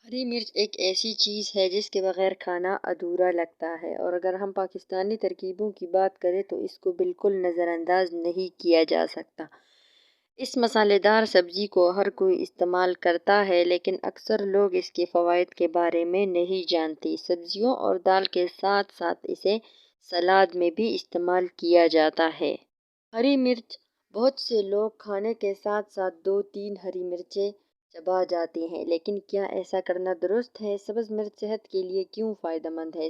ہری مرچ ایک ایسی چیز ہے جس کے بغیر کھانا ادھورا لگتا ہے، اور اگر ہم پاکستانی ترکیبوں کی بات کریں تو اس کو بالکل نظر انداز نہیں کیا جا سکتا۔ اس مسالے دار سبزی کو ہر کوئی استعمال کرتا ہے، لیکن اکثر لوگ اس کے فوائد کے بارے میں نہیں جانتے۔ سبزیوں اور دال کے ساتھ ساتھ اسے سلاد میں بھی استعمال کیا جاتا ہے۔ ہری مرچ بہت سے لوگ کھانے کے ساتھ ساتھ 2-3 ہری مرچیں چبا جاتے ہیں، لیکن کیا ایسا کرنا درست ہے؟ سبز مرچ صحت کے لیے کیوں فائدہ مند ہے؟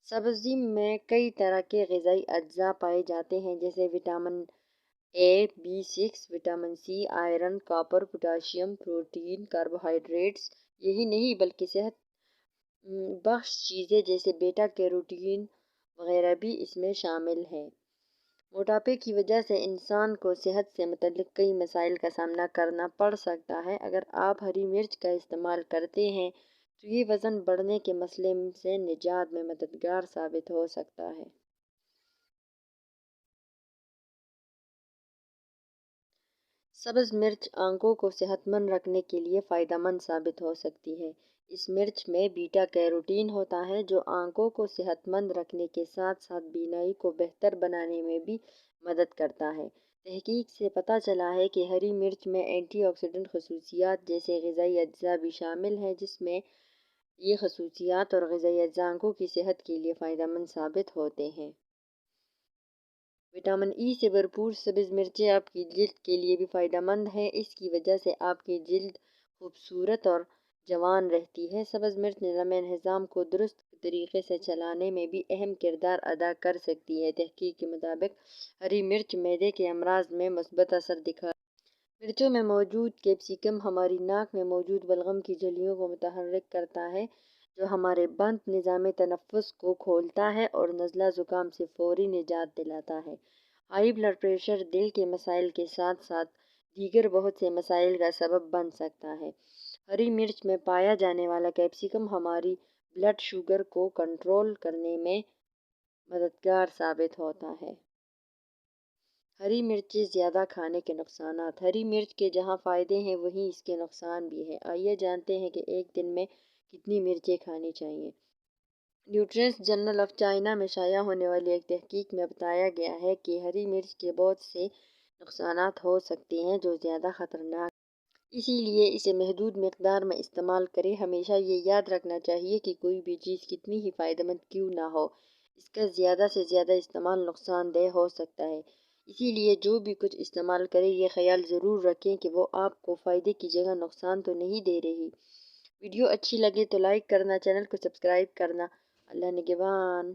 سبزی میں کئی طرح کے غذائی اجزاء پائے جاتے ہیں، جیسے vitamin A, B6، vitamin C, iron, copper, potassium, protein, carbohydrates. یہی نہیں بلکہ صحت بخش چیزیں جیسے بیٹا کیروٹین وغیرہ بھی اس میں شامل ہیں۔ موٹاپے کی وجہ سے انسان کو صحت سے متعلق کئی مسائل کا سامنا کرنا پڑ سکتا ہے۔ اگر آپ ہری مرچ کا استعمال کرتے ہیں تو یہ وزن بڑھنے کے مسئلے سے نجات میں مددگار ثابت ہو سکتا ہے۔ سبز مرچ آنکھوں کو صحت مند رکھنے کے لیے فائدہ مند ثابت ہو سکتی ہے۔ اس مرچ میں بیٹا کیروٹین ہوتا ہے جو آنکھوں کو صحت مند رکھنے کے ساتھ ساتھ بینائی کو بہتر بنانے میں بھی مدد کرتا ہے۔ تحقیق سے پتہ چلا ہے کہ ہری مرچ میں اینٹی آکسیڈنٹ خصوصیات جیسے غذائی اجزاء بھی شامل ہیں، جس میں یہ خصوصیات اور غذائی اجزاء آنکھوں کی صحت کے لیے فائدہ مند ثابت ہوتے ہیں۔ وٹامن ای سے بھرپور سبز مرچیں آپ کی جلد کے لیے بھی فائدہ مند ہیں۔ اس کی وجہ سے آپ کی جلد خوبصورت اور جوان رہتی ہے۔ سبز مرچ نظام ہضم کو درست طریقے سے چلانے میں بھی اہم کردار ادا کر سکتی ہے۔ تحقیق کے مطابق ہری مرچ معدے کے امراض میں مثبت اثر دکھاتی ہے۔ مرچوں میں موجود کیپسیکم ہماری ناک میں موجود بلغم کی جھلیوں کو متحرک کرتا ہے، جو ہمارے بند نظام تنفس کو کھولتا ہے اور نزلہ زکام سے فوری نجات دلاتا ہے۔ ہائی بلڈ پریشر، دل کے مسائل کے ساتھ ساتھ دیگر بہت سے مسائل کا سبب بن سکتا ہے۔ ہری مرچ میں پایا جانے والا کیپسیکم ہماری بلڈ شوگر کو کنٹرول کرنے میں مددگار ثابت ہوتا ہے۔ ہری مرچیں زیادہ کھانے کے نقصانات۔ ہری مرچ کے جہاں فائدے ہیں وہیں اس کے نقصان بھی ہیں۔ آئیے جانتے ہیں کہ ایک دن میں کتنی مرچیں کھانی چاہیے۔ نیوٹرینس جرنل آف چائنا میں شائع ہونے والی ایک تحقیق میں بتایا گیا ہے کہ ہری مرچ کے بہت سے نقصانات ہو سکتے ہیں جو زیادہ خطرناک ہیں۔ اسی لیے اسے محدود مقدار میں استعمال کریں۔ ہمیشہ یہ یاد رکھنا چاہیے کہ کوئی بھی چیز کتنی ہی فائدہ مند کیوں نہ ہو، اس کا زیادہ سے زیادہ استعمال نقصان دہ ہو سکتا ہے۔ اسی لیے جو بھی کچھ استعمال کریں یہ خیال ضرور رکھیں کہ وہ آپ کو فائدے کی جگہ نقصان تو نہیں دے رہی۔ ویڈیو اچھی لگے تو لائک کرنا، چینل کو سبسکرائب کرنا۔ اللہ نگہبان۔